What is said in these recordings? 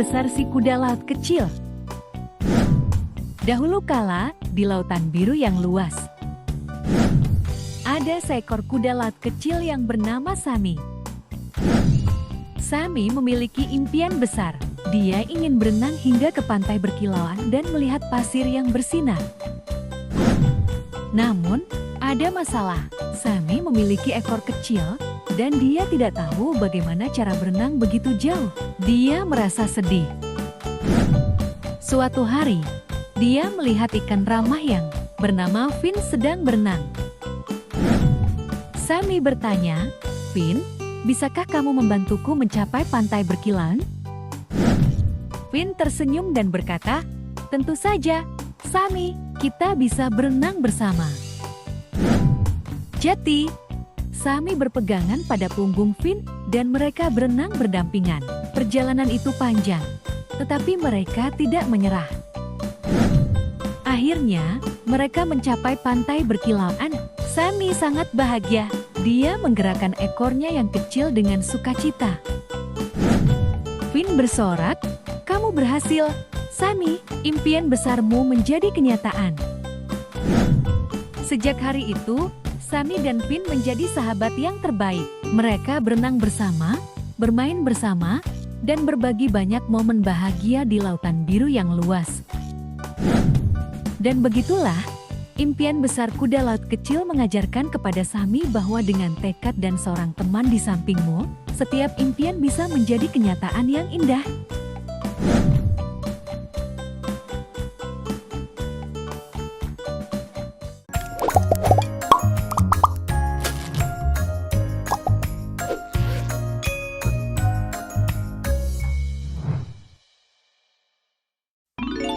besar si kuda laut kecil. Dahulu kala, di lautan biru yang luas, ada seekor kuda laut kecil yang bernama Sami. Sami memiliki impian besar. Dia ingin berenang hingga ke pantai berkilauan dan melihat pasir yang bersinar. Namun, ada masalah. Sami memiliki ekor kecil dan dia tidak tahu bagaimana cara berenang begitu jauh. Dia merasa sedih. Suatu hari, dia melihat ikan ramah yang bernama Finn sedang berenang. Sami bertanya, "Finn, bisakah kamu membantuku mencapai pantai berkilauan?" Finn tersenyum dan berkata, "Tentu saja, Sami, kita bisa berenang bersama." Jadi, Sami berpegangan pada punggung Finn dan mereka berenang berdampingan. Perjalanan itu panjang, tetapi mereka tidak menyerah. Akhirnya, mereka mencapai pantai berkilauan. Sami sangat bahagia. Dia menggerakkan ekornya yang kecil dengan sukacita. Finn bersorak, "Kamu berhasil, Sami. Impian besarmu menjadi kenyataan." Sejak hari itu, Sami dan Finn menjadi sahabat yang terbaik. Mereka berenang bersama, bermain bersama, dan berbagi banyak momen bahagia di lautan biru yang luas. Dan begitulah, impian besar kuda laut kecil mengajarkan kepada Sami bahwa dengan tekad dan seorang teman di sampingmu, setiap impian bisa menjadi kenyataan yang indah.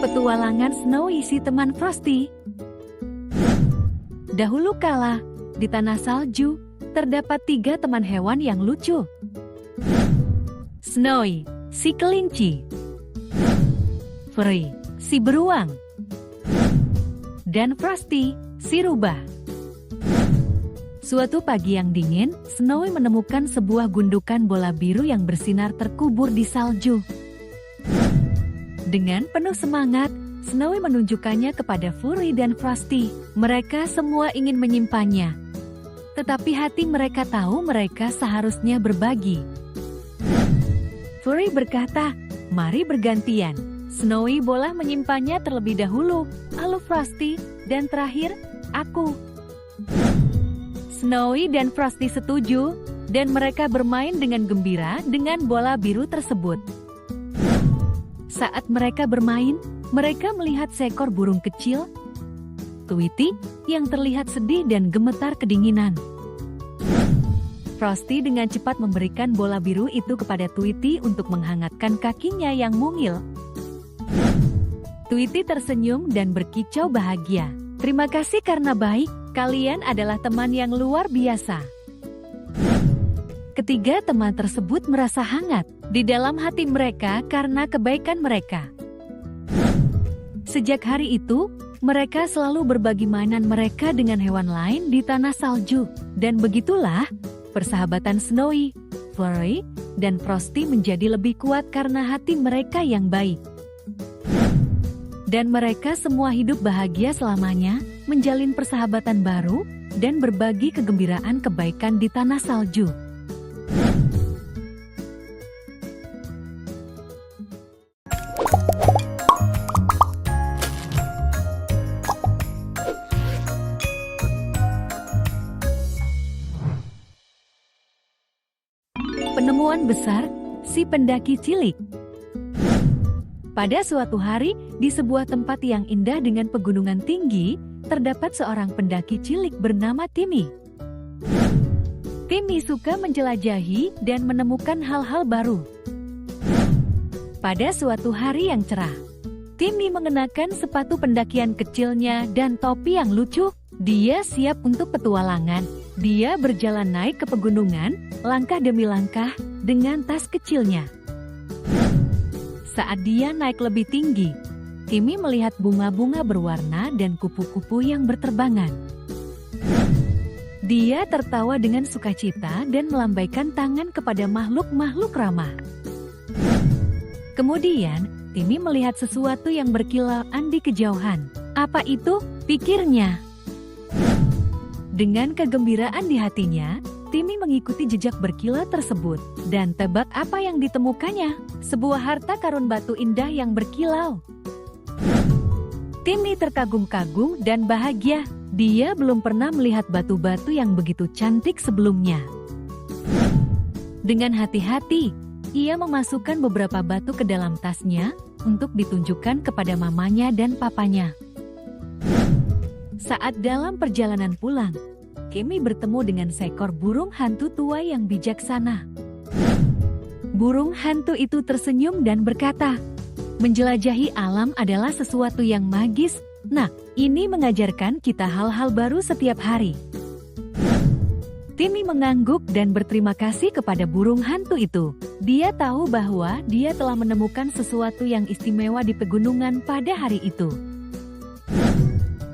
Petualangan Snowy si teman Frosty. Dahulu kala, di tanah salju, terdapat 3 teman hewan yang lucu. Snowy, si kelinci. Furry, si beruang. Dan Frosty, si rubah. Suatu pagi yang dingin, Snowy menemukan sebuah gundukan bola biru yang bersinar terkubur di salju. Dengan penuh semangat, Snowy menunjukkannya kepada Furry dan Frosty. Mereka semua ingin menyimpannya. Tetapi hati mereka tahu mereka seharusnya berbagi. Furry berkata, "Mari bergantian. Snowy boleh menyimpannya terlebih dahulu, lalu Frosty, dan terakhir, aku." Snowy dan Frosty setuju, dan mereka bermain dengan gembira dengan bola biru tersebut. Saat mereka bermain, mereka melihat seekor burung kecil, Tweety, yang terlihat sedih dan gemetar kedinginan. Frosty dengan cepat memberikan bola biru itu kepada Tweety untuk menghangatkan kakinya yang mungil. Tweety tersenyum dan berkicau bahagia. "Terima kasih karena baik, kalian adalah teman yang luar biasa." Ketiga teman tersebut merasa hangat di dalam hati mereka karena kebaikan mereka. Sejak hari itu, mereka selalu berbagi mainan mereka dengan hewan lain di tanah salju. Dan begitulah, persahabatan Snowy, Furry, dan Frosty menjadi lebih kuat karena hati mereka yang baik. Dan mereka semua hidup bahagia selamanya, menjalin persahabatan baru, dan berbagi kegembiraan kebaikan di tanah salju. Penemuan besar, si pendaki cilik. Pada suatu hari, di sebuah tempat yang indah dengan pegunungan tinggi, terdapat seorang pendaki cilik bernama Timmy. Timmy suka menjelajahi dan menemukan hal-hal baru. Pada suatu hari yang cerah, Timmy mengenakan sepatu pendakian kecilnya dan topi yang lucu. Dia siap untuk petualangan. Dia berjalan naik ke pegunungan, langkah demi langkah, dengan tas kecilnya. Saat dia naik lebih tinggi, Timmy melihat bunga-bunga berwarna dan kupu-kupu yang berterbangan. Dia tertawa dengan sukacita dan melambaikan tangan kepada makhluk-makhluk ramah. Kemudian, Timmy melihat sesuatu yang berkilauan di kejauhan. Apa itu? Pikirnya. Dengan kegembiraan di hatinya, Timmy mengikuti jejak berkilau tersebut. Dan tebak apa yang ditemukannya? Sebuah harta karun batu indah yang berkilau. Timmy terkagum-kagum dan bahagia. Dia belum pernah melihat batu-batu yang begitu cantik sebelumnya. Dengan hati-hati, ia memasukkan beberapa batu ke dalam tasnya untuk ditunjukkan kepada mamanya dan papanya. Saat dalam perjalanan pulang, Timmy bertemu dengan seekor burung hantu tua yang bijaksana. Burung hantu itu tersenyum dan berkata, "Menjelajahi alam adalah sesuatu yang magis. Nah, ini mengajarkan kita hal-hal baru setiap hari." Timmy mengangguk dan berterima kasih kepada burung hantu itu. Dia tahu bahwa dia telah menemukan sesuatu yang istimewa di pegunungan pada hari itu.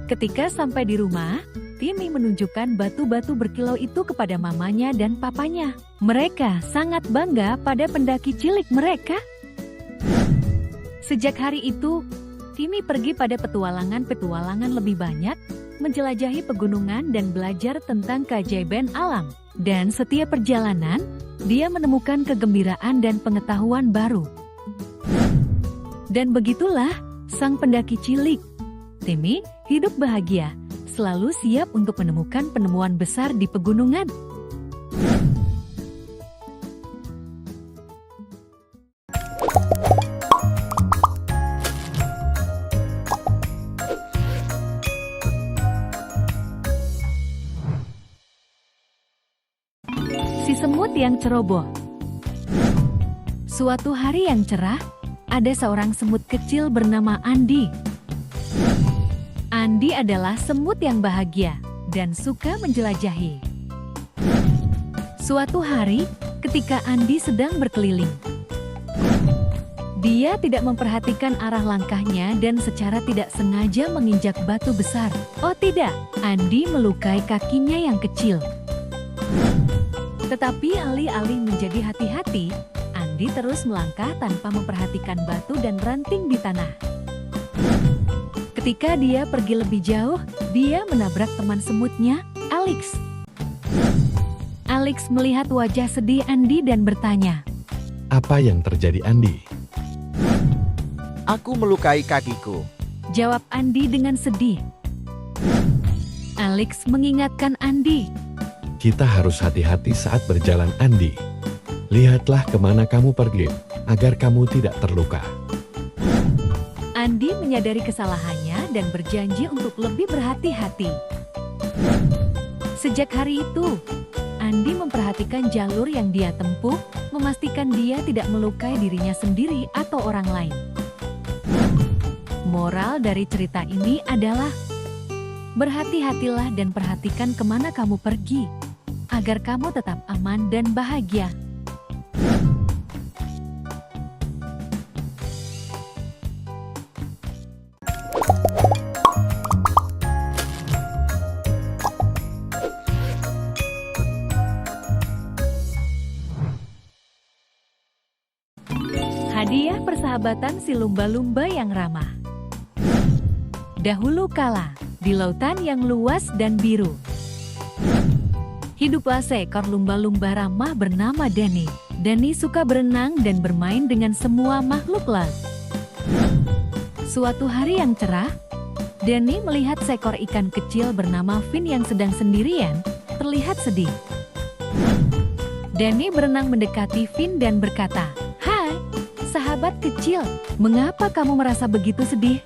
Ketika sampai di rumah, Timmy menunjukkan batu-batu berkilau itu kepada mamanya dan papanya. Mereka sangat bangga pada pendaki cilik mereka. Sejak hari itu, Timmy pergi pada petualangan-petualangan lebih banyak, menjelajahi pegunungan dan belajar tentang keajaiban alam. Dan setiap perjalanan, dia menemukan kegembiraan dan pengetahuan baru. Dan begitulah sang pendaki cilik. Timmy hidup bahagia, selalu siap untuk menemukan penemuan besar di pegunungan. Si semut yang ceroboh. Suatu hari yang cerah, ada seorang semut kecil bernama Andy. Andy adalah semut yang bahagia dan suka menjelajahi. Suatu hari, ketika Andy sedang berkeliling, dia tidak memperhatikan arah langkahnya dan secara tidak sengaja menginjak batu besar. Oh tidak, Andy melukai kakinya yang kecil. Tetapi alih-alih menjadi hati-hati, Andy terus melangkah tanpa memperhatikan batu dan ranting di tanah. Ketika dia pergi lebih jauh, dia menabrak teman semutnya, Alex. Alex melihat wajah sedih Andy dan bertanya, "Apa yang terjadi, Andy?" "Aku melukai kakiku," jawab Andy dengan sedih. Alex mengingatkan Andy, "Kita harus hati-hati saat berjalan, Andy. Lihatlah kemana kamu pergi, agar kamu tidak terluka." Andy menyadari kesalahannya dan berjanji untuk lebih berhati-hati. Sejak hari itu, Andy memperhatikan jalur yang dia tempuh, memastikan dia tidak melukai dirinya sendiri atau orang lain. Moral dari cerita ini adalah, berhati-hatilah dan perhatikan kemana kamu pergi, agar kamu tetap aman dan bahagia. Hadiah persahabatan si lumba-lumba yang ramah. Dahulu kala, di lautan yang luas dan biru, hiduplah seekor lumba-lumba ramah bernama Danny. Danny suka berenang dan bermain dengan semua makhluk laut. Suatu hari yang cerah, Danny melihat seekor ikan kecil bernama Finn yang sedang sendirian, terlihat sedih. Danny berenang mendekati Finn dan berkata, "Hai, sahabat kecil, mengapa kamu merasa begitu sedih?"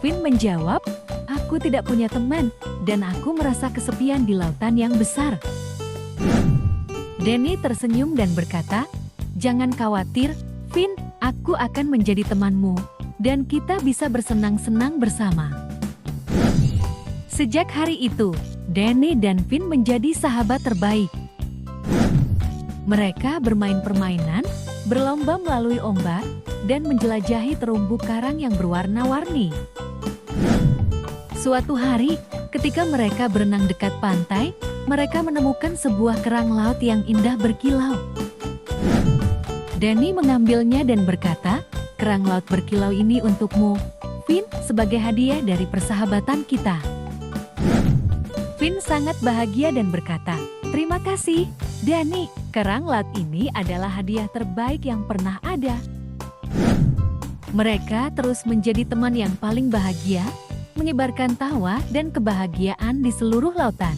Finn menjawab, "Aku tidak punya teman, dan aku merasa kesepian di lautan yang besar." Danny tersenyum dan berkata, "Jangan khawatir, Finn, aku akan menjadi temanmu, dan kita bisa bersenang-senang bersama." Sejak hari itu, Danny dan Finn menjadi sahabat terbaik. Mereka bermain permainan, berlomba melalui ombak, dan menjelajahi terumbu karang yang berwarna-warni. Suatu hari, ketika mereka berenang dekat pantai, mereka menemukan sebuah kerang laut yang indah berkilau. Danny mengambilnya dan berkata, "Kerang laut berkilau ini untukmu, Finn, sebagai hadiah dari persahabatan kita." Finn sangat bahagia dan berkata, "Terima kasih, Danny. Kerang laut ini adalah hadiah terbaik yang pernah ada." Mereka terus menjadi teman yang paling bahagia, menyebarkan tawa dan kebahagiaan di seluruh lautan.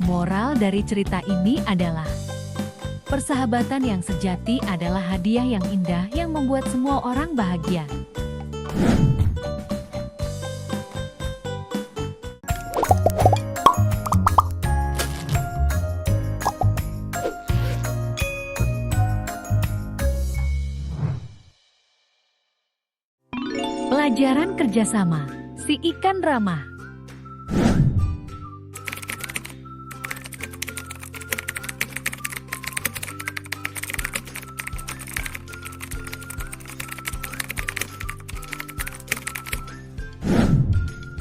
Moral dari cerita ini adalah, persahabatan yang sejati adalah hadiah yang indah yang membuat semua orang bahagia. Pelajaran kerjasama, si ikan ramah.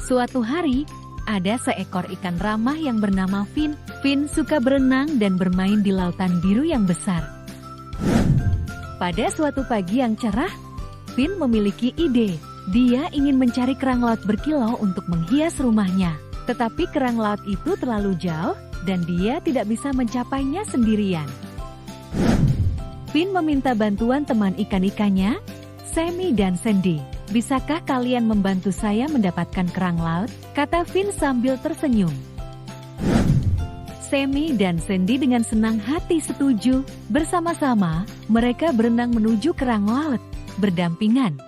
Suatu hari, ada seekor ikan ramah yang bernama Finn. Finn suka berenang dan bermain di lautan biru yang besar. Pada suatu pagi yang cerah, Finn memiliki ide. Dia ingin mencari kerang laut berkilau untuk menghias rumahnya. Tetapi kerang laut itu terlalu jauh dan dia tidak bisa mencapainya sendirian. Finn meminta bantuan teman ikan-ikannya, Sammy dan Sandy. "Bisakah kalian membantu saya mendapatkan kerang laut?" kata Finn sambil tersenyum. Sammy dan Sandy dengan senang hati setuju. Bersama-sama, mereka berenang menuju kerang laut, berdampingan.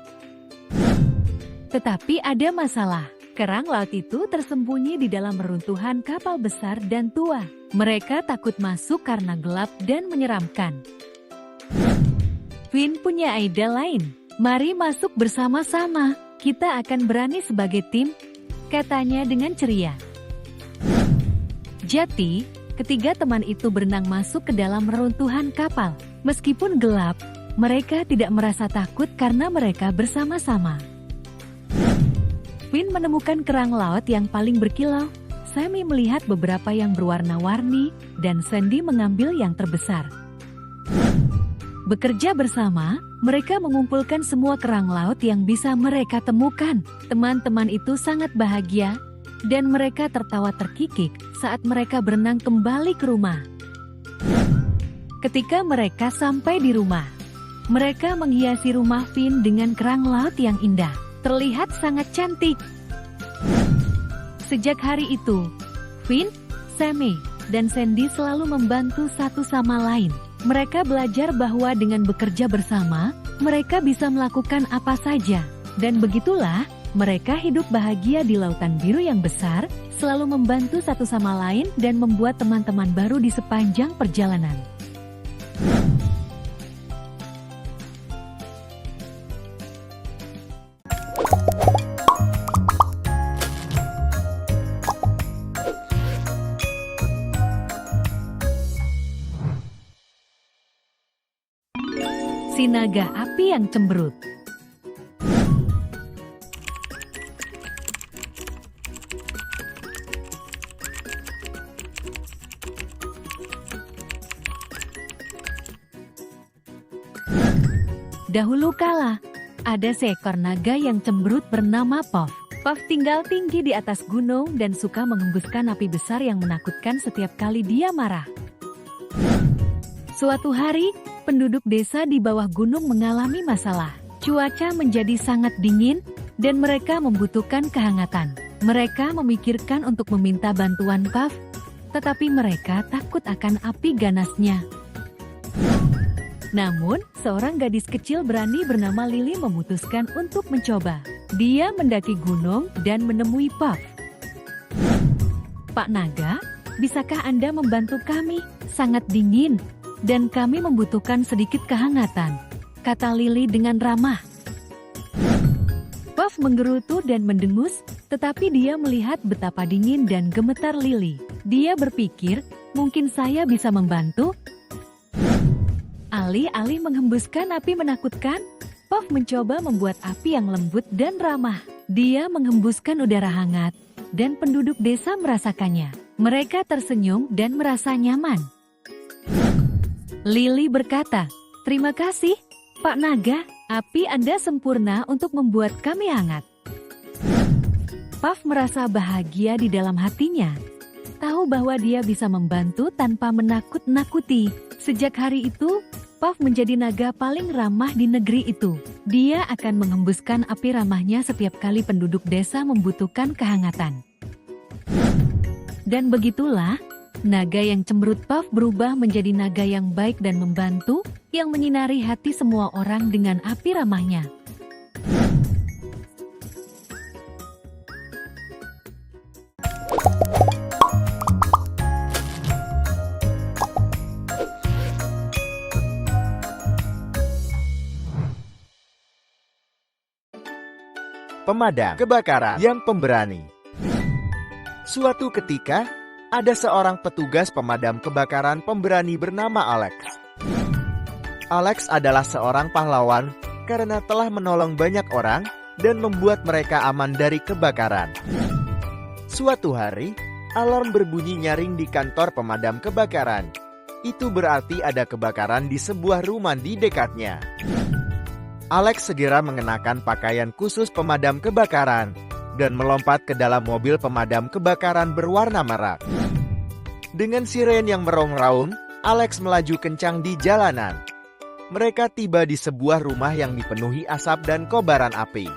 Tetapi ada masalah. Kerang laut itu tersembunyi di dalam reruntuhan kapal besar dan tua. Mereka takut masuk karena gelap dan menyeramkan. Finn punya ide lain. "Mari masuk bersama-sama, kita akan berani sebagai tim," katanya dengan ceria. Jadi, ketiga teman itu berenang masuk ke dalam reruntuhan kapal. Meskipun gelap, mereka tidak merasa takut karena mereka bersama-sama. Finn menemukan kerang laut yang paling berkilau. Sammy melihat beberapa yang berwarna-warni, dan Sandy mengambil yang terbesar. Bekerja bersama, mereka mengumpulkan semua kerang laut yang bisa mereka temukan. Teman-teman itu sangat bahagia, dan mereka tertawa terkikik saat mereka berenang kembali ke rumah. Ketika mereka sampai di rumah, mereka menghiasi rumah Finn dengan kerang laut yang indah. Terlihat sangat cantik. Sejak hari itu, Finn, Sammy, dan Sandy selalu membantu satu sama lain. Mereka belajar bahwa dengan bekerja bersama, mereka bisa melakukan apa saja. Dan begitulah, mereka hidup bahagia di lautan biru yang besar, selalu membantu satu sama lain dan membuat teman-teman baru di sepanjang perjalanan. Si naga api yang cemberut. Dahulu kala, ada seekor naga yang cemberut bernama Puff. Puff tinggal tinggi di atas gunung dan suka mengembuskan api besar yang menakutkan setiap kali dia marah. Suatu hari, penduduk desa di bawah gunung mengalami masalah. Cuaca menjadi sangat dingin, dan mereka membutuhkan kehangatan. Mereka memikirkan untuk meminta bantuan Puff, tetapi mereka takut akan api ganasnya. Namun, seorang gadis kecil berani bernama Lily memutuskan untuk mencoba. Dia mendaki gunung dan menemui Puff. "Pak Naga, bisakah Anda membantu kami? Sangat dingin, dan kami membutuhkan sedikit kehangatan," kata Lily dengan ramah. Puff menggerutu dan mendengus, tetapi dia melihat betapa dingin dan gemetar Lily. Dia berpikir, mungkin saya bisa membantu. Alih-alih menghembuskan api menakutkan, Puff mencoba membuat api yang lembut dan ramah. Dia menghembuskan udara hangat, dan penduduk desa merasakannya. Mereka tersenyum dan merasa nyaman. Lily berkata, "Terima kasih, Pak Naga. Api Anda sempurna untuk membuat kami hangat." Puff merasa bahagia di dalam hatinya. Tahu bahwa dia bisa membantu tanpa menakut-nakuti. Sejak hari itu, Puff menjadi naga paling ramah di negeri itu. Dia akan mengembuskan api ramahnya setiap kali penduduk desa membutuhkan kehangatan. Dan begitulah, naga yang cemberut Puff berubah menjadi naga yang baik dan membantu, yang menyinari hati semua orang dengan api ramahnya. Pemadam kebakaran yang pemberani. Suatu ketika, ada seorang petugas pemadam kebakaran pemberani bernama Alex. Alex adalah seorang pahlawan karena telah menolong banyak orang dan membuat mereka aman dari kebakaran. Suatu hari, alarm berbunyi nyaring di kantor pemadam kebakaran. Itu berarti ada kebakaran di sebuah rumah di dekatnya. Alex segera mengenakan pakaian khusus pemadam kebakaran dan melompat ke dalam mobil pemadam kebakaran berwarna merah. Dengan siren yang merongrong, Alex melaju kencang di jalanan. Mereka tiba di sebuah rumah yang dipenuhi asap dan kobaran api.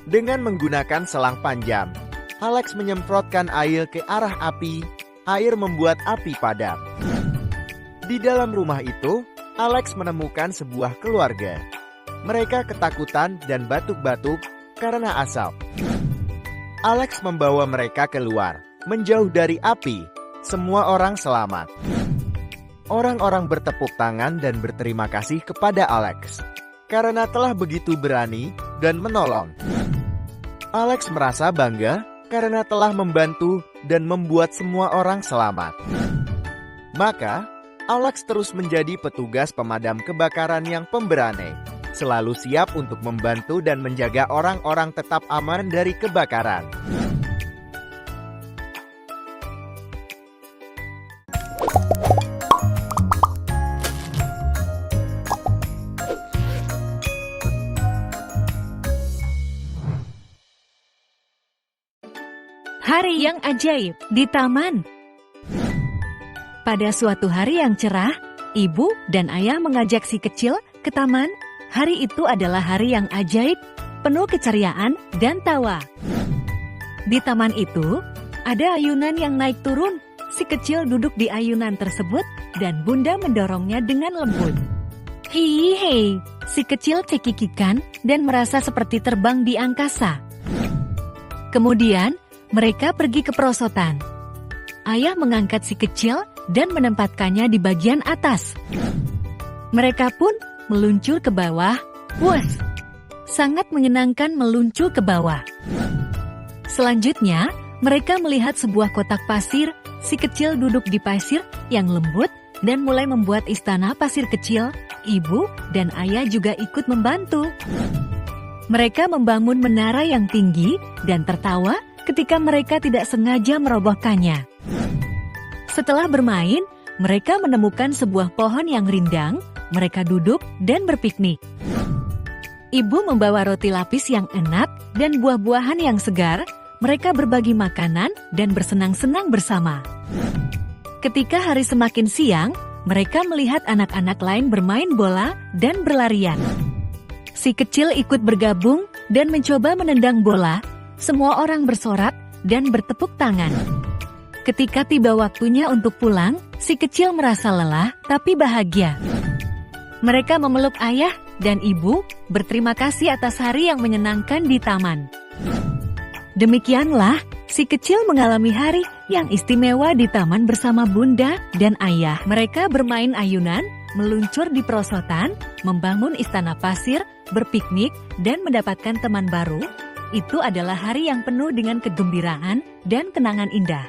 Dengan menggunakan selang panjang, Alex menyemprotkan air ke arah api. Air membuat api padam. Di dalam rumah itu, Alex menemukan sebuah keluarga. Mereka ketakutan dan batuk-batuk karena asap. Alex membawa mereka keluar, menjauh dari api. Semua orang selamat. Orang-orang bertepuk tangan dan berterima kasih kepada Alex karena telah begitu berani dan menolong. Alex merasa bangga karena telah membantu dan membuat semua orang selamat. Maka, Alex terus menjadi petugas pemadam kebakaran yang pemberani, selalu siap untuk membantu dan menjaga orang-orang tetap aman dari kebakaran. Hari yang ajaib di taman. Pada suatu hari yang cerah, ibu dan ayah mengajak si kecil ke taman. Hari itu adalah hari yang ajaib, penuh keceriaan dan tawa. Di taman itu, ada ayunan yang naik turun. Si kecil duduk di ayunan tersebut dan bunda mendorongnya dengan lembut. Hei, si kecil cekikikan dan merasa seperti terbang di angkasa. Kemudian, mereka pergi ke perosotan. Ayah mengangkat si kecil dan menempatkannya di bagian atas. Mereka pun meluncur ke bawah. Puas! Sangat menyenangkan meluncur ke bawah. Selanjutnya, mereka melihat sebuah kotak pasir. Si kecil duduk di pasir yang lembut dan mulai membuat istana pasir kecil. Ibu dan ayah juga ikut membantu. Mereka membangun menara yang tinggi dan tertawa ketika mereka tidak sengaja merobohkannya. Setelah bermain, mereka menemukan sebuah pohon yang rindang. Mereka duduk dan berpiknik. Ibu membawa roti lapis yang enak dan buah-buahan yang segar. Mereka berbagi makanan dan bersenang-senang bersama. Ketika hari semakin siang, mereka melihat anak-anak lain bermain bola dan berlarian. Si kecil ikut bergabung dan mencoba menendang bola. Semua orang bersorak dan bertepuk tangan. Ketika tiba waktunya untuk pulang, si kecil merasa lelah tapi bahagia. Mereka memeluk ayah dan ibu, berterima kasih atas hari yang menyenangkan di taman. Demikianlah, si kecil mengalami hari yang istimewa di taman bersama bunda dan ayah. Mereka bermain ayunan, meluncur di perosotan, membangun istana pasir, berpiknik, dan mendapatkan teman baru. Itu adalah hari yang penuh dengan kegembiraan dan kenangan indah.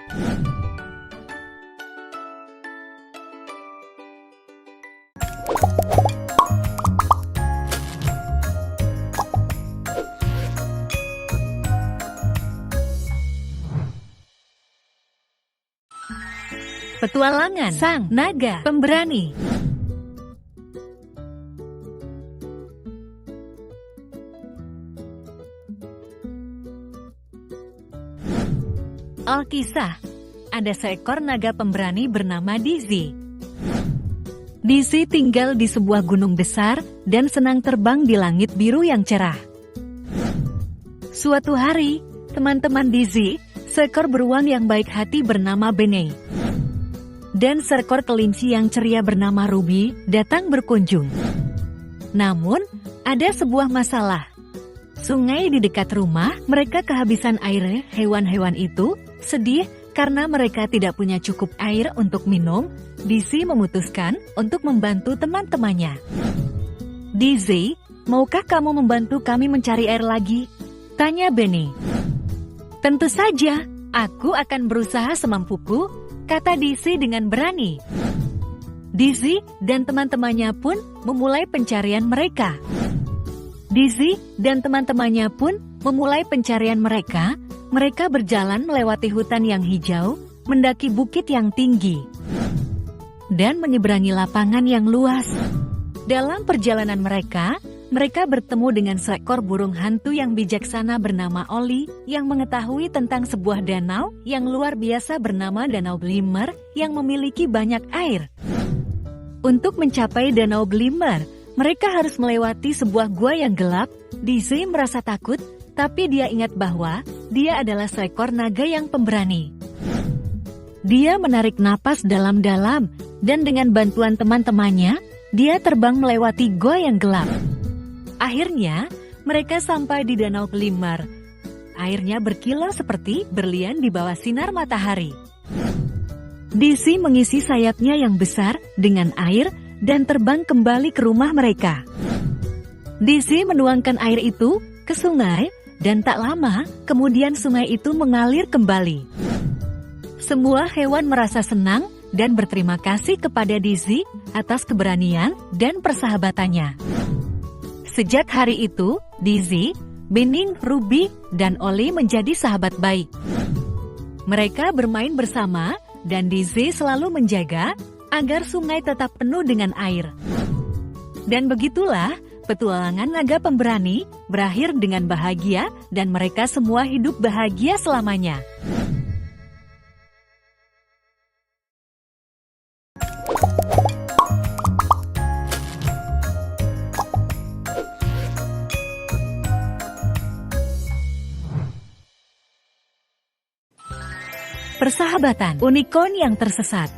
Petualangan Sang Naga Pemberani. Alkisah, ada seekor naga pemberani bernama Dizzy. Dizzy tinggal di sebuah gunung besar dan senang terbang di langit biru yang cerah. Suatu hari, teman-teman Dizzy, seekor beruang yang baik hati bernama Benny, dan seekor kelinci yang ceria bernama Ruby datang berkunjung. Namun, ada sebuah masalah. Sungai di dekat rumah mereka kehabisan air. Hewan-hewan itu sedih karena mereka tidak punya cukup air untuk minum. Dizzy memutuskan untuk membantu teman-temannya. Dizzy, maukah kamu membantu kami mencari air lagi? Tanya Benny. Tentu saja, aku akan berusaha semampuku, kata Dizzy dengan berani. Dizzy dan teman-temannya pun memulai pencarian mereka. Dizzy dan teman-temannya pun memulai pencarian mereka. Mereka berjalan melewati hutan yang hijau, mendaki bukit yang tinggi, dan menyeberangi lapangan yang luas. Dalam perjalanan mereka bertemu dengan seekor burung hantu yang bijaksana bernama Oli, yang mengetahui tentang sebuah danau yang luar biasa bernama Danau Glimmer yang memiliki banyak air. Untuk mencapai Danau Glimmer, mereka harus melewati sebuah gua yang gelap. Dizzy merasa takut, tapi dia ingat bahwa dia adalah seekor naga yang pemberani. Dia menarik napas dalam-dalam, dan dengan bantuan teman-temannya, dia terbang melewati gua yang gelap. Akhirnya, mereka sampai di Danau Glimmer. Airnya berkilau seperti berlian di bawah sinar matahari. Dizzy mengisi sayapnya yang besar dengan air dan terbang kembali ke rumah mereka. Dizzy menuangkan air itu ke sungai, dan tak lama kemudian sungai itu mengalir kembali. Semua hewan merasa senang dan berterima kasih kepada Dizzy atas keberanian dan persahabatannya. Sejak hari itu, Dizzy, Benny, Ruby, dan Oli menjadi sahabat baik. Mereka bermain bersama, dan Dizzy selalu menjaga agar sungai tetap penuh dengan air. Dan begitulah, petualangan naga pemberani berakhir dengan bahagia, dan mereka semua hidup bahagia selamanya. Persahabatan unicorn yang tersesat.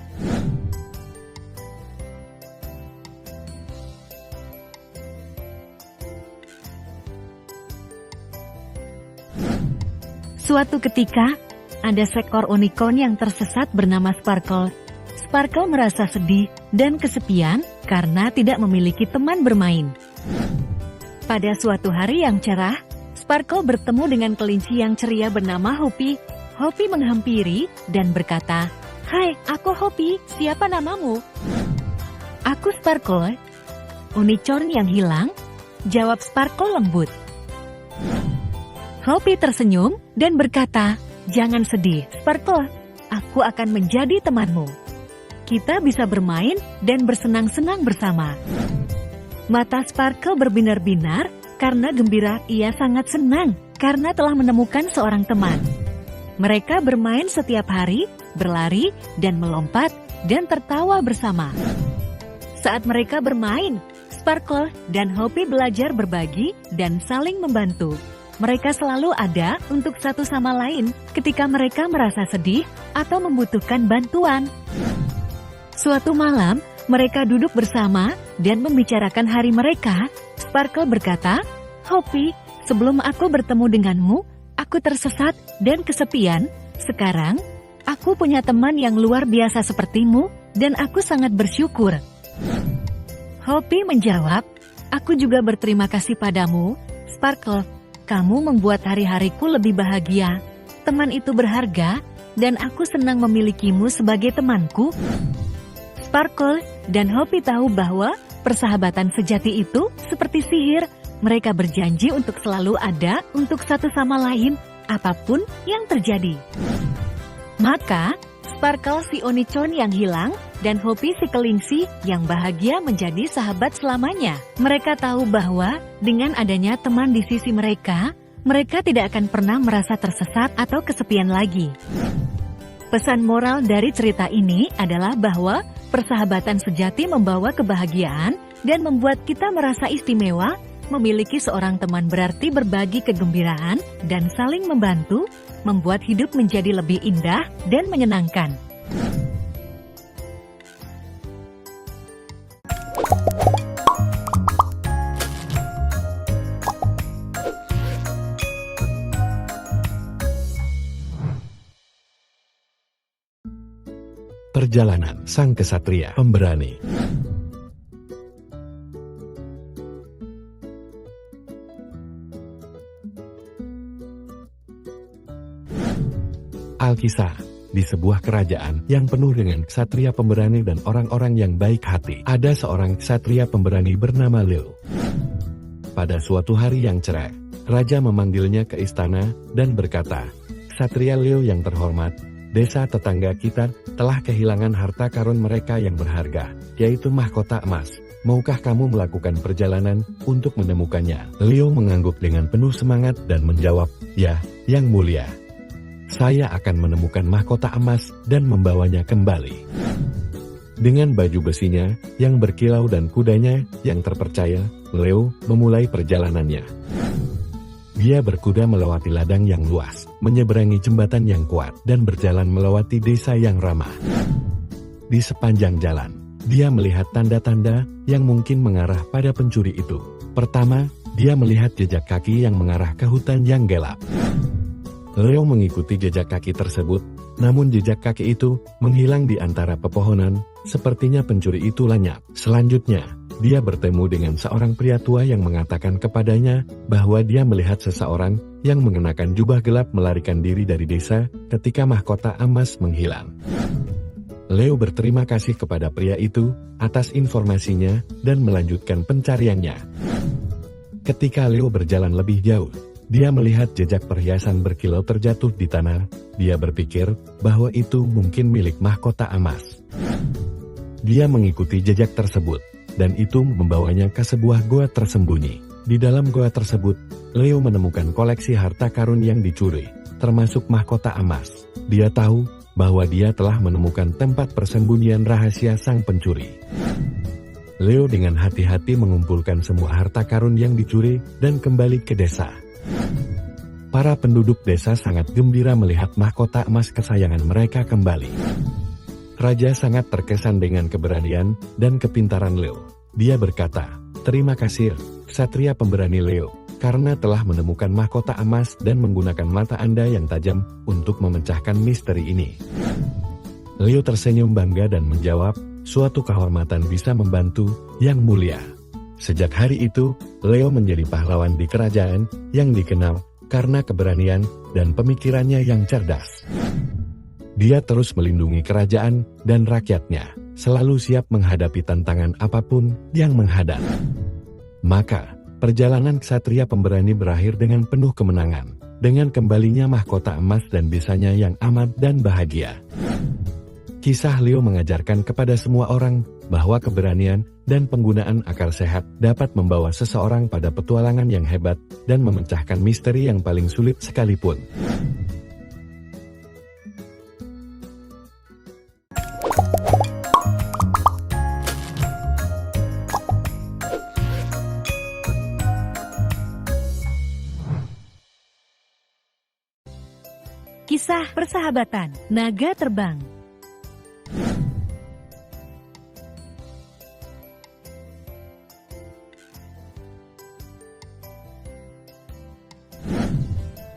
Suatu ketika, ada seekor unicorn yang tersesat bernama Sparkle. Sparkle merasa sedih dan kesepian karena tidak memiliki teman bermain. Pada suatu hari yang cerah, Sparkle bertemu dengan kelinci yang ceria bernama Hoppy. Hoppy menghampiri dan berkata, "Hai, aku Hoppy, siapa namamu?" "Aku Sparkle." "Unicorn yang hilang?" jawab Sparkle lembut. Hoppy tersenyum dan berkata, "Jangan sedih, Sparkle. Aku akan menjadi temanmu. Kita bisa bermain dan bersenang-senang bersama." Mata Sparkle berbinar-binar karena gembira. Ia sangat senang karena telah menemukan seorang teman. Mereka bermain setiap hari, berlari dan melompat, dan tertawa bersama. Saat mereka bermain, Sparkle dan Hoppy belajar berbagi dan saling membantu. Mereka selalu ada untuk satu sama lain ketika mereka merasa sedih atau membutuhkan bantuan. Suatu malam, mereka duduk bersama dan membicarakan hari mereka. Sparkle berkata, "Hoppy, sebelum aku bertemu denganmu, aku tersesat dan kesepian. Sekarang, aku punya teman yang luar biasa sepertimu, dan aku sangat bersyukur." Hoppy menjawab, "Aku juga berterima kasih padamu, Sparkle. Kamu membuat hari-hariku lebih bahagia. Teman itu berharga, dan aku senang memilikimu sebagai temanku." Sparkle dan Hoppy tahu bahwa persahabatan sejati itu seperti sihir. Mereka berjanji untuk selalu ada untuk satu sama lain, apapun yang terjadi. Maka, Sparkle si Onicon yang hilang, dan Hopi si Kelingsi yang bahagia menjadi sahabat selamanya. Mereka tahu bahwa dengan adanya teman di sisi mereka tidak akan pernah merasa tersesat atau kesepian lagi. Pesan moral dari cerita ini adalah bahwa persahabatan sejati membawa kebahagiaan dan membuat kita merasa istimewa. Memiliki seorang teman berarti berbagi kegembiraan dan saling membantu, membuat hidup menjadi lebih indah dan menyenangkan. Perjalanan sang kesatria pemberani. Alkisah, di sebuah kerajaan yang penuh dengan ksatria pemberani dan orang-orang yang baik hati, ada seorang ksatria pemberani bernama Leo. Pada suatu hari yang cerah, raja memanggilnya ke istana dan berkata, "Ksatria Leo yang terhormat, desa tetangga kita telah kehilangan harta karun mereka yang berharga, yaitu mahkota emas. Maukah kamu melakukan perjalanan untuk menemukannya?" Leo mengangguk dengan penuh semangat dan menjawab, "Ya, yang mulia. Saya akan menemukan mahkota emas dan membawanya kembali." Dengan baju besinya yang berkilau dan kudanya yang terpercaya, Leo memulai perjalanannya. Dia berkuda melewati ladang yang luas, menyeberangi jembatan yang kuat, dan berjalan melewati desa yang ramah. Di sepanjang jalan, dia melihat tanda-tanda yang mungkin mengarah pada pencuri itu. Pertama, dia melihat jejak kaki yang mengarah ke hutan yang gelap. Leo mengikuti jejak kaki tersebut, namun jejak kaki itu menghilang di antara pepohonan, sepertinya pencuri itu lenyap. Selanjutnya, dia bertemu dengan seorang pria tua yang mengatakan kepadanya bahwa dia melihat seseorang yang mengenakan jubah gelap melarikan diri dari desa ketika mahkota emas menghilang. Leo berterima kasih kepada pria itu atas informasinya dan melanjutkan pencariannya. Ketika Leo berjalan lebih jauh, dia melihat jejak perhiasan berkilau terjatuh di tanah. Dia berpikir bahwa itu mungkin milik mahkota emas. Dia mengikuti jejak tersebut, dan itu membawanya ke sebuah goa tersembunyi. Di dalam goa tersebut, Leo menemukan koleksi harta karun yang dicuri, termasuk mahkota emas. Dia tahu bahwa dia telah menemukan tempat persembunyian rahasia sang pencuri. Leo dengan hati-hati mengumpulkan semua harta karun yang dicuri dan kembali ke desa. Para penduduk desa sangat gembira melihat mahkota emas kesayangan mereka kembali. Raja sangat terkesan dengan keberanian dan kepintaran Leo. Dia berkata, "Terima kasih, Ksatria pemberani Leo, karena telah menemukan mahkota emas dan menggunakan mata Anda yang tajam untuk memecahkan misteri ini." Leo tersenyum bangga dan menjawab, "Suatu kehormatan bisa membantu, yang mulia." Sejak hari itu, Leo menjadi pahlawan di kerajaan yang dikenal karena keberanian dan pemikirannya yang cerdas. Dia terus melindungi kerajaan dan rakyatnya, selalu siap menghadapi tantangan apapun yang menghadap. Maka, perjalanan ksatria pemberani berakhir dengan penuh kemenangan, dengan kembalinya mahkota emas dan desanya yang aman dan bahagia. Kisah Leo mengajarkan kepada semua orang bahwa keberanian dan penggunaan akal sehat dapat membawa seseorang pada petualangan yang hebat dan memecahkan misteri yang paling sulit sekalipun. Kisah persahabatan naga terbang.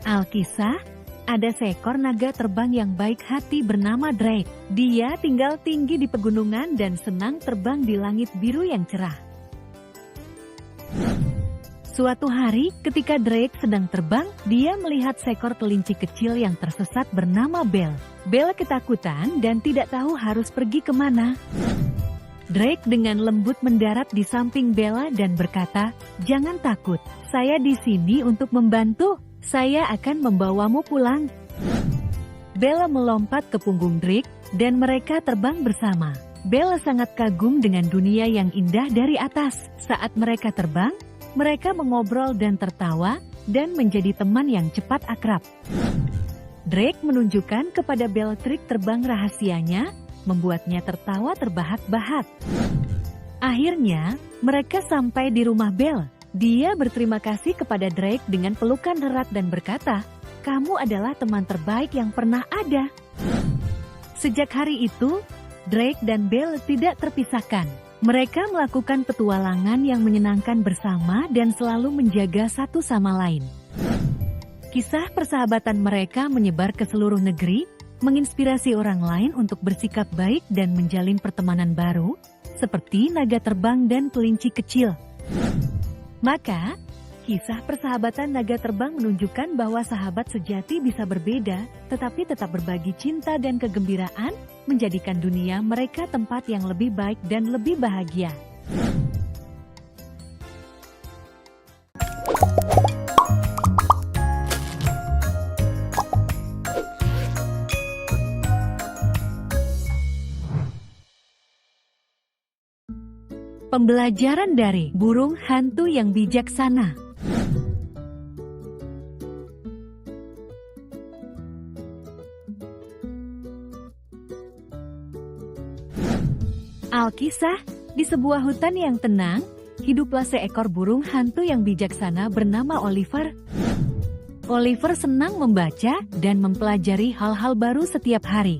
Alkisah, ada seekor naga terbang yang baik hati bernama Drake. Dia tinggal tinggi di pegunungan dan senang terbang di langit biru yang cerah. Suatu hari, ketika Drake sedang terbang, dia melihat seekor kelinci kecil yang tersesat bernama Belle. Belle ketakutan dan tidak tahu harus pergi kemana. Drake dengan lembut mendarat di samping Bella dan berkata, "Jangan takut, saya di sini untuk membantu. Saya akan membawamu pulang." Bella melompat ke punggung Drake dan mereka terbang bersama. Belle sangat kagum dengan dunia yang indah dari atas. Saat mereka terbang, mereka mengobrol dan tertawa, dan menjadi teman yang cepat akrab. Drake menunjukkan kepada Belle trik terbang rahasianya, membuatnya tertawa terbahak-bahak. Akhirnya, mereka sampai di rumah Belle. Dia berterima kasih kepada Drake dengan pelukan erat dan berkata, "Kamu adalah teman terbaik yang pernah ada." Sejak hari itu, Drake dan Belle tidak terpisahkan. Mereka melakukan petualangan yang menyenangkan bersama dan selalu menjaga satu sama lain. Kisah persahabatan mereka menyebar ke seluruh negeri, menginspirasi orang lain untuk bersikap baik dan menjalin pertemanan baru, seperti naga terbang dan kelinci kecil. Maka, kisah persahabatan naga terbang menunjukkan bahwa sahabat sejati bisa berbeda, tetapi tetap berbagi cinta dan kegembiraan, menjadikan dunia mereka tempat yang lebih baik dan lebih bahagia. Pembelajaran dari burung hantu yang bijaksana. Alkisah, di sebuah hutan yang tenang, hiduplah seekor burung hantu yang bijaksana bernama Oliver. Oliver senang membaca dan mempelajari hal-hal baru setiap hari.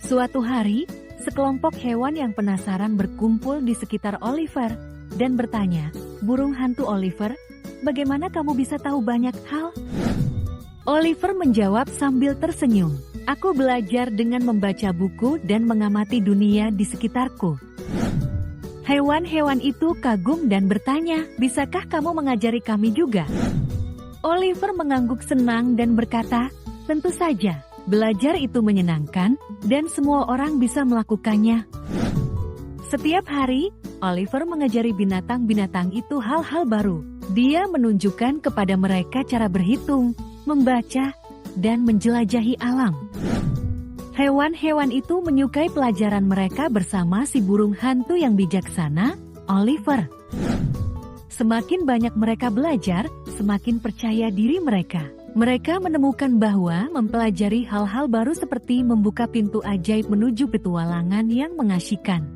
Suatu hari, sekelompok hewan yang penasaran berkumpul di sekitar Oliver dan bertanya, "Burung hantu Oliver, bagaimana kamu bisa tahu banyak hal?" Oliver menjawab sambil tersenyum, "Aku belajar dengan membaca buku dan mengamati dunia di sekitarku." Hewan-hewan itu kagum dan bertanya, "Bisakah kamu mengajari kami juga?" Oliver mengangguk senang dan berkata, "Tentu saja. Belajar itu menyenangkan, dan semua orang bisa melakukannya." Setiap hari, Oliver mengajari binatang-binatang itu hal-hal baru. Dia menunjukkan kepada mereka cara berhitung, membaca, dan menjelajahi alam. Hewan-hewan itu menyukai pelajaran mereka bersama si burung hantu yang bijaksana, Oliver. Semakin banyak mereka belajar, semakin percaya diri mereka. Mereka menemukan bahwa mempelajari hal-hal baru seperti membuka pintu ajaib menuju petualangan yang mengasyikan.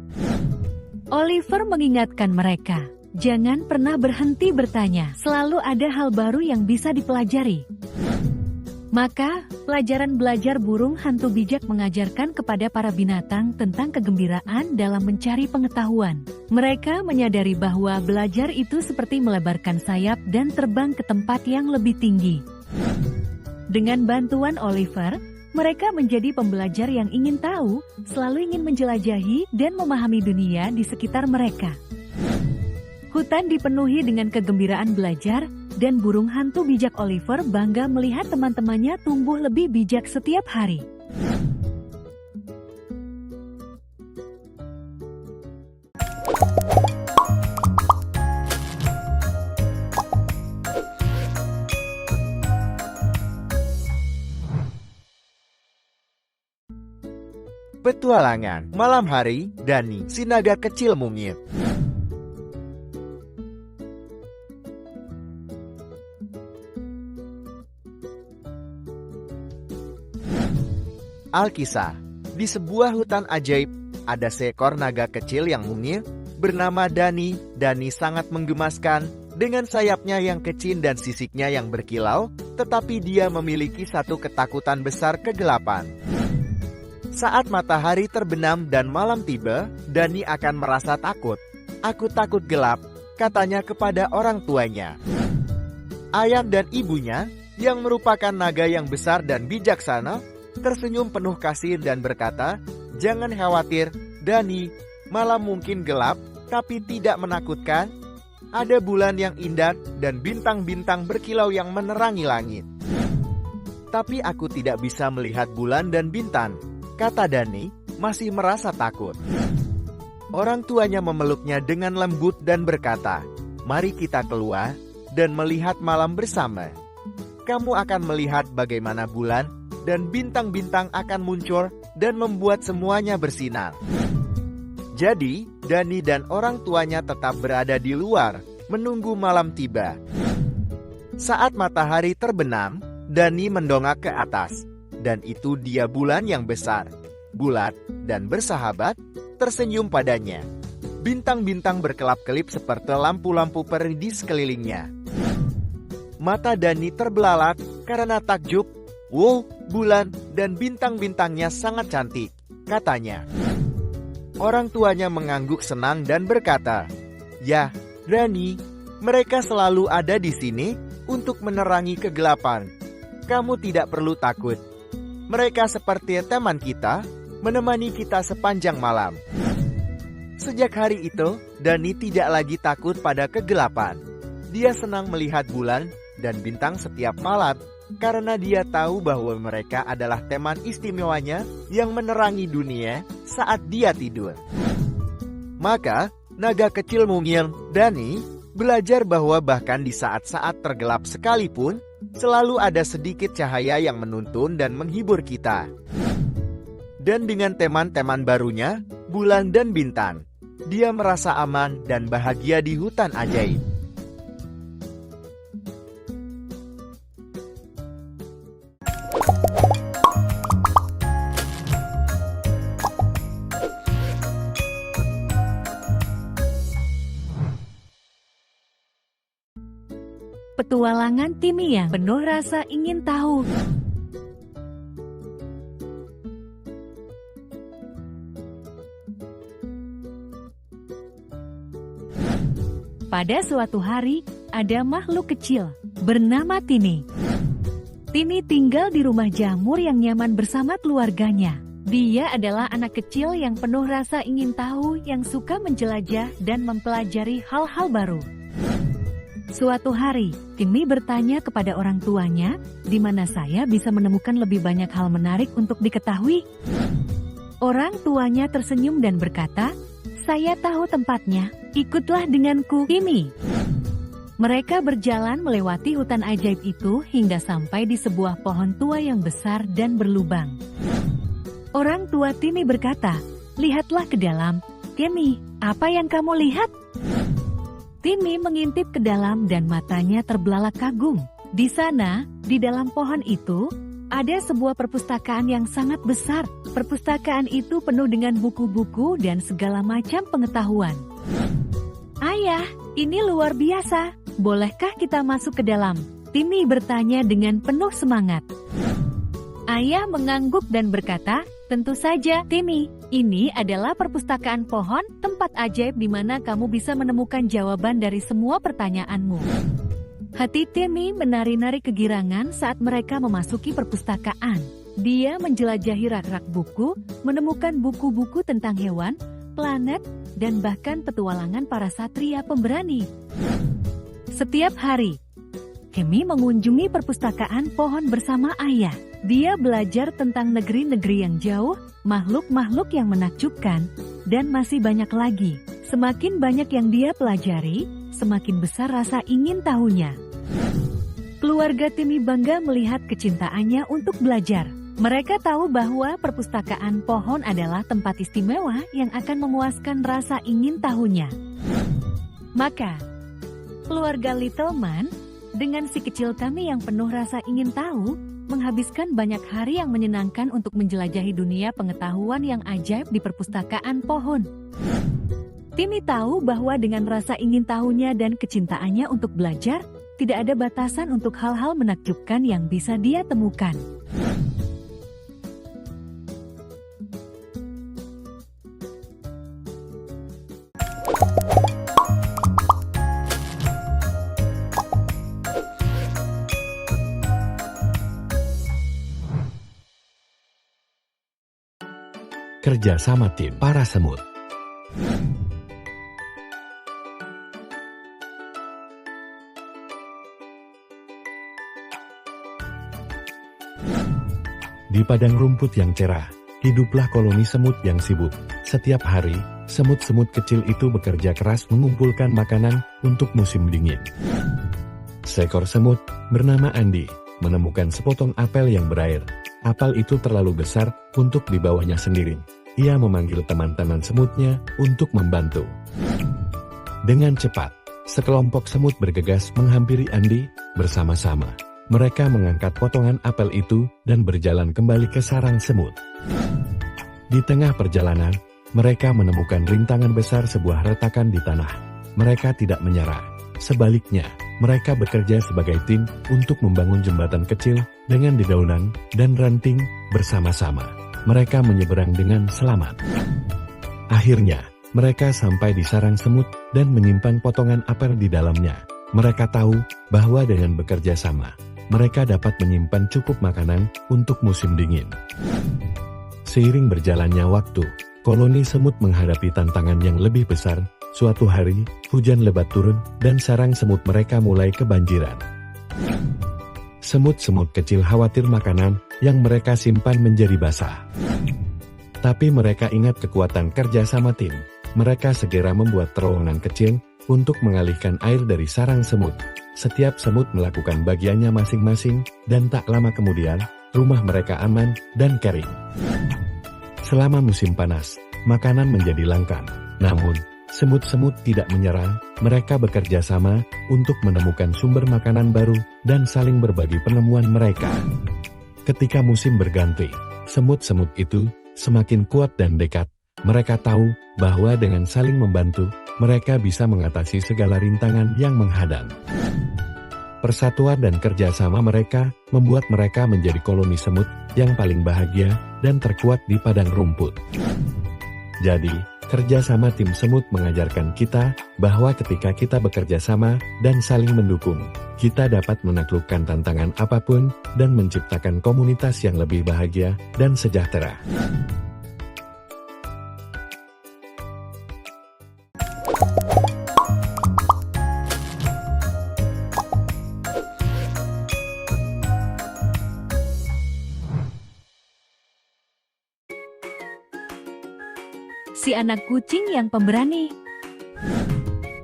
Oliver mengingatkan mereka, jangan pernah berhenti bertanya, selalu ada hal baru yang bisa dipelajari. Maka, pelajaran belajar burung hantu bijak mengajarkan kepada para binatang tentang kegembiraan dalam mencari pengetahuan. Mereka menyadari bahwa belajar itu seperti melebarkan sayap dan terbang ke tempat yang lebih tinggi. Dengan bantuan Oliver, mereka menjadi pembelajar yang ingin tahu, selalu ingin menjelajahi dan memahami dunia di sekitar mereka. Hutan dipenuhi dengan kegembiraan belajar, dan burung hantu bijak Oliver bangga melihat teman-temannya tumbuh lebih bijak setiap hari. Petualangan malam hari, Dani, si naga kecil mungil. Alkisah, di sebuah hutan ajaib, ada seekor naga kecil yang mungil, bernama Dani. Dani sangat menggemaskan, dengan sayapnya yang kecil dan sisiknya yang berkilau, tetapi dia memiliki satu ketakutan besar: kegelapan. Saat matahari terbenam dan malam tiba, Dani akan merasa takut. "Aku takut gelap," katanya kepada orang tuanya. Ayah dan ibunya, yang merupakan naga yang besar dan bijaksana, tersenyum penuh kasih dan berkata, "Jangan khawatir, Dani. Malam mungkin gelap, tapi tidak menakutkan. Ada bulan yang indah dan bintang-bintang berkilau yang menerangi langit." "Tapi aku tidak bisa melihat bulan dan bintang," kata Dani, masih merasa takut. Orang tuanya memeluknya dengan lembut dan berkata, "Mari kita keluar dan melihat malam bersama. Kamu akan melihat bagaimana bulan dan bintang-bintang akan muncul dan membuat semuanya bersinar. Jadi, Dani dan orang tuanya tetap berada di luar, menunggu malam tiba. Saat matahari terbenam, Dani mendongak ke atas, dan itu dia bulan yang besar, bulat, dan bersahabat, tersenyum padanya. Bintang-bintang berkelap-kelip seperti lampu-lampu peri di sekelilingnya. Mata Dani terbelalak karena takjub. "Wow, bulan dan bintang-bintangnya sangat cantik," katanya. Orang tuanya mengangguk senang dan berkata, "Ya, Dani, mereka selalu ada di sini untuk menerangi kegelapan. Kamu tidak perlu takut. Mereka seperti teman kita, menemani kita sepanjang malam." Sejak hari itu, Dani tidak lagi takut pada kegelapan. Dia senang melihat bulan dan bintang setiap malam, karena dia tahu bahwa mereka adalah teman istimewanya yang menerangi dunia saat dia tidur. Maka, naga kecil mungil, Dani, belajar bahwa bahkan di saat-saat tergelap sekalipun, selalu ada sedikit cahaya yang menuntun dan menghibur kita. Dan dengan teman-teman barunya, bulan dan bintang, dia merasa aman dan bahagia di hutan ajaib. Petualangan Timmy yang penuh rasa ingin tahu. Pada suatu hari, ada makhluk kecil bernama Timmy. Timmy tinggal di rumah jamur yang nyaman bersama keluarganya. Dia adalah anak kecil yang penuh rasa ingin tahu, yang suka menjelajah dan mempelajari hal-hal baru. Suatu hari, Timmy bertanya kepada orang tuanya, "Di mana saya bisa menemukan lebih banyak hal menarik untuk diketahui?" Orang tuanya tersenyum dan berkata, "Saya tahu tempatnya, ikutlah denganku, Timmy." Mereka berjalan melewati hutan ajaib itu hingga sampai di sebuah pohon tua yang besar dan berlubang. Orang tua Timmy berkata, "Lihatlah ke dalam." "Timmy, apa yang kamu lihat?" Timmy mengintip ke dalam dan matanya terbelalak kagum. Di sana, di dalam pohon itu, ada sebuah perpustakaan yang sangat besar. Perpustakaan itu penuh dengan buku-buku dan segala macam pengetahuan. "Ayah, ini luar biasa. Bolehkah kita masuk ke dalam?" Timmy bertanya dengan penuh semangat. Ayah mengangguk dan berkata, "Tentu saja, Timmy. Ini adalah perpustakaan pohon, tempat ajaib di mana kamu bisa menemukan jawaban dari semua pertanyaanmu." Hati Timmy menari-nari kegirangan saat mereka memasuki perpustakaan. Dia menjelajahi rak-rak buku, menemukan buku-buku tentang hewan, planet, dan bahkan petualangan para satria pemberani. Setiap hari, Timmy mengunjungi perpustakaan pohon bersama ayah. Dia belajar tentang negeri-negeri yang jauh, makhluk-makhluk yang menakjubkan, dan masih banyak lagi. Semakin banyak yang dia pelajari, semakin besar rasa ingin tahunya. Keluarga Timmy bangga melihat kecintaannya untuk belajar. Mereka tahu bahwa perpustakaan pohon adalah tempat istimewa yang akan memuaskan rasa ingin tahunya. Maka, keluarga Little Man, dengan si kecil Timmy yang penuh rasa ingin tahu, menghabiskan banyak hari yang menyenangkan untuk menjelajahi dunia pengetahuan yang ajaib di perpustakaan pohon. Timmy tahu bahwa dengan rasa ingin tahunya dan kecintaannya untuk belajar, tidak ada batasan untuk hal-hal menakjubkan yang bisa dia temukan. Kerja sama tim para semut. Di padang rumput yang cerah, hiduplah koloni semut yang sibuk. Setiap hari, semut-semut kecil itu bekerja keras mengumpulkan makanan untuk musim dingin. Seekor semut bernama Andy menemukan sepotong apel yang berair. Apel itu terlalu besar untuk dibawanya sendiri. Ia memanggil teman-teman semutnya untuk membantu. Dengan cepat, sekelompok semut bergegas menghampiri Andi bersama-sama. Mereka mengangkat potongan apel itu dan berjalan kembali ke sarang semut. Di tengah perjalanan, mereka menemukan rintangan besar sebuah retakan di tanah. Mereka tidak menyerah. Sebaliknya, mereka bekerja sebagai tim untuk membangun jembatan kecil dengan dedaunan dan ranting bersama-sama. Mereka menyeberang dengan selamat. Akhirnya, mereka sampai di sarang semut dan menyimpan potongan apel di dalamnya. Mereka tahu bahwa dengan bekerja sama, mereka dapat menyimpan cukup makanan untuk musim dingin. Seiring berjalannya waktu, koloni semut menghadapi tantangan yang lebih besar. Suatu hari, hujan lebat turun dan sarang semut mereka mulai kebanjiran. Semut-semut kecil khawatir makanan yang mereka simpan menjadi basah. Tapi mereka ingat kekuatan kerja sama tim. Mereka segera membuat terowongan kecil untuk mengalihkan air dari sarang semut. Setiap semut melakukan bagiannya masing-masing, dan tak lama kemudian, rumah mereka aman dan kering. Selama musim panas, makanan menjadi langka. Namun, semut-semut tidak menyerah. Mereka bekerja sama untuk menemukan sumber makanan baru dan saling berbagi penemuan mereka. Ketika musim berganti, semut-semut itu semakin kuat dan dekat. Mereka tahu bahwa dengan saling membantu, mereka bisa mengatasi segala rintangan yang menghadang. Persatuan dan kerjasama mereka membuat mereka menjadi koloni semut yang paling bahagia dan terkuat di padang rumput. Jadi, kerjasama tim semut mengajarkan kita bahwa ketika kita bekerja sama dan saling mendukung, kita dapat menaklukkan tantangan apapun dan menciptakan komunitas yang lebih bahagia dan sejahtera. Si anak kucing yang pemberani.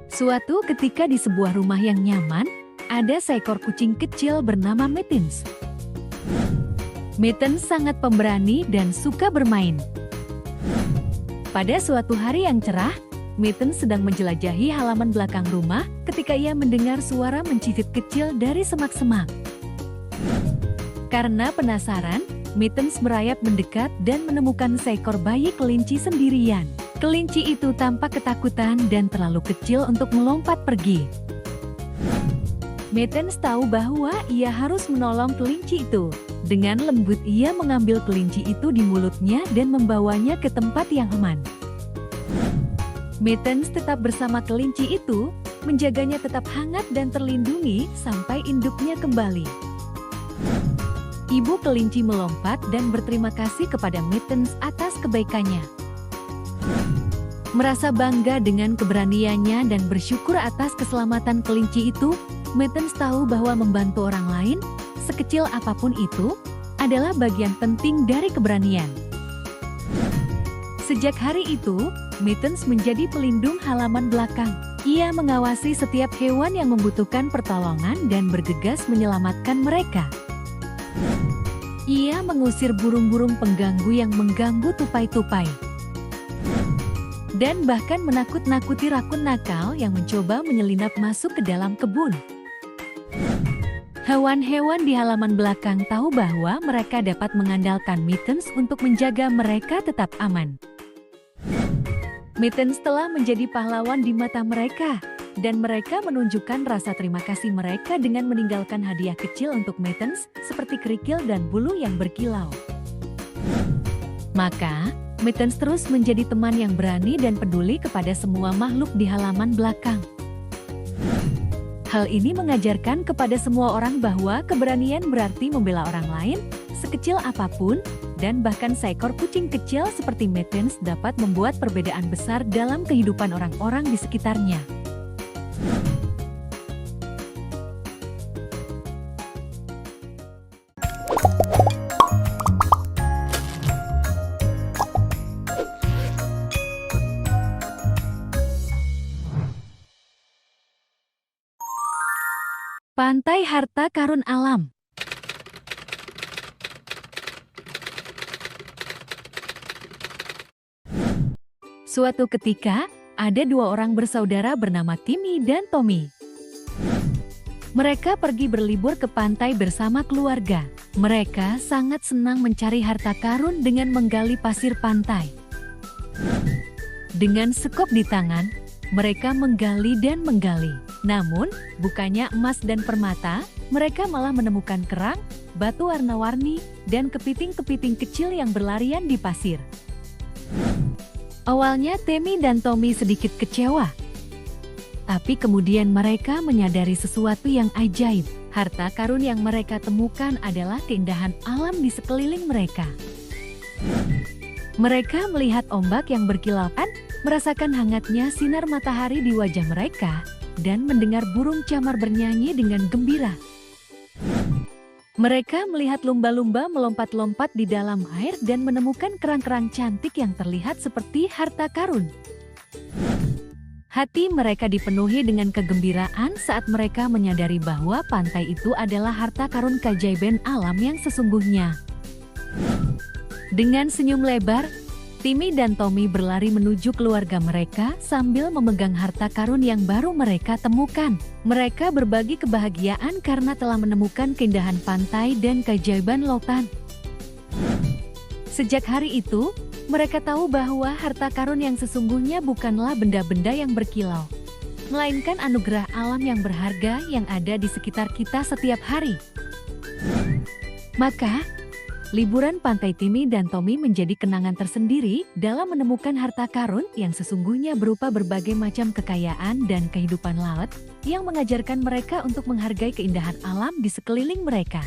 Suatu ketika di sebuah rumah yang nyaman, ada seekor kucing kecil bernama Mittens. Mittens sangat pemberani dan suka bermain. Pada suatu hari yang cerah, Mittens sedang menjelajahi halaman belakang rumah ketika ia mendengar suara mencicit kecil dari semak-semak. Karena penasaran, Mittens merayap mendekat dan menemukan seekor bayi kelinci sendirian. Kelinci itu tampak ketakutan dan terlalu kecil untuk melompat pergi. Mittens tahu bahwa ia harus menolong kelinci itu. Dengan lembut ia mengambil kelinci itu di mulutnya dan membawanya ke tempat yang aman. Mittens tetap bersama kelinci itu, menjaganya tetap hangat dan terlindungi sampai induknya kembali. Ibu kelinci melompat dan berterima kasih kepada Mittens atas kebaikannya. Merasa bangga dengan keberaniannya dan bersyukur atas keselamatan kelinci itu, Mittens tahu bahwa membantu orang lain, sekecil apapun itu, adalah bagian penting dari keberanian. Sejak hari itu, Mittens menjadi pelindung halaman belakang. Ia mengawasi setiap hewan yang membutuhkan pertolongan dan bergegas menyelamatkan mereka. Ia mengusir burung-burung pengganggu yang mengganggu tupai-tupai. Dan bahkan menakut-nakuti rakun nakal yang mencoba menyelinap masuk ke dalam kebun. Hewan-hewan di halaman belakang tahu bahwa mereka dapat mengandalkan Mittens untuk menjaga mereka tetap aman. Mittens telah menjadi pahlawan di mata mereka, dan mereka menunjukkan rasa terima kasih mereka dengan meninggalkan hadiah kecil untuk Mittens seperti kerikil dan bulu yang berkilau. Maka, Mittens terus menjadi teman yang berani dan peduli kepada semua makhluk di halaman belakang. Hal ini mengajarkan kepada semua orang bahwa keberanian berarti membela orang lain, sekecil apapun, dan bahkan seekor kucing kecil seperti Mittens dapat membuat perbedaan besar dalam kehidupan orang-orang di sekitarnya. Pantai Harta Karun Alam. Suatu ketika, ada dua orang bersaudara bernama Timmy dan Tommy. Mereka pergi berlibur ke pantai bersama keluarga. Mereka sangat senang mencari harta karun dengan menggali pasir pantai. Dengan sekop di tangan, mereka menggali dan menggali. Namun, bukannya emas dan permata, mereka malah menemukan kerang, batu warna-warni, dan kepiting-kepiting kecil yang berlarian di pasir. Awalnya Timmy dan Tommy sedikit kecewa. Tapi kemudian mereka menyadari sesuatu yang ajaib. Harta karun yang mereka temukan adalah keindahan alam di sekeliling mereka. Mereka melihat ombak yang berkilauan, merasakan hangatnya sinar matahari di wajah mereka, dan mendengar burung camar bernyanyi dengan gembira. Mereka melihat lumba-lumba melompat-lompat di dalam air dan menemukan kerang-kerang cantik yang terlihat seperti harta karun. Hati mereka dipenuhi dengan kegembiraan saat mereka menyadari bahwa pantai itu adalah harta karun keajaiban alam yang sesungguhnya. Dengan senyum lebar, Timmy dan Tommy berlari menuju keluarga mereka sambil memegang harta karun yang baru mereka temukan. Mereka berbagi kebahagiaan karena telah menemukan keindahan pantai dan keajaiban lautan. Sejak hari itu, mereka tahu bahwa harta karun yang sesungguhnya bukanlah benda-benda yang berkilau, melainkan anugerah alam yang berharga yang ada di sekitar kita setiap hari. Maka, liburan pantai Timmy dan Tommy menjadi kenangan tersendiri dalam menemukan harta karun yang sesungguhnya berupa berbagai macam kekayaan dan kehidupan laut yang mengajarkan mereka untuk menghargai keindahan alam di sekeliling mereka.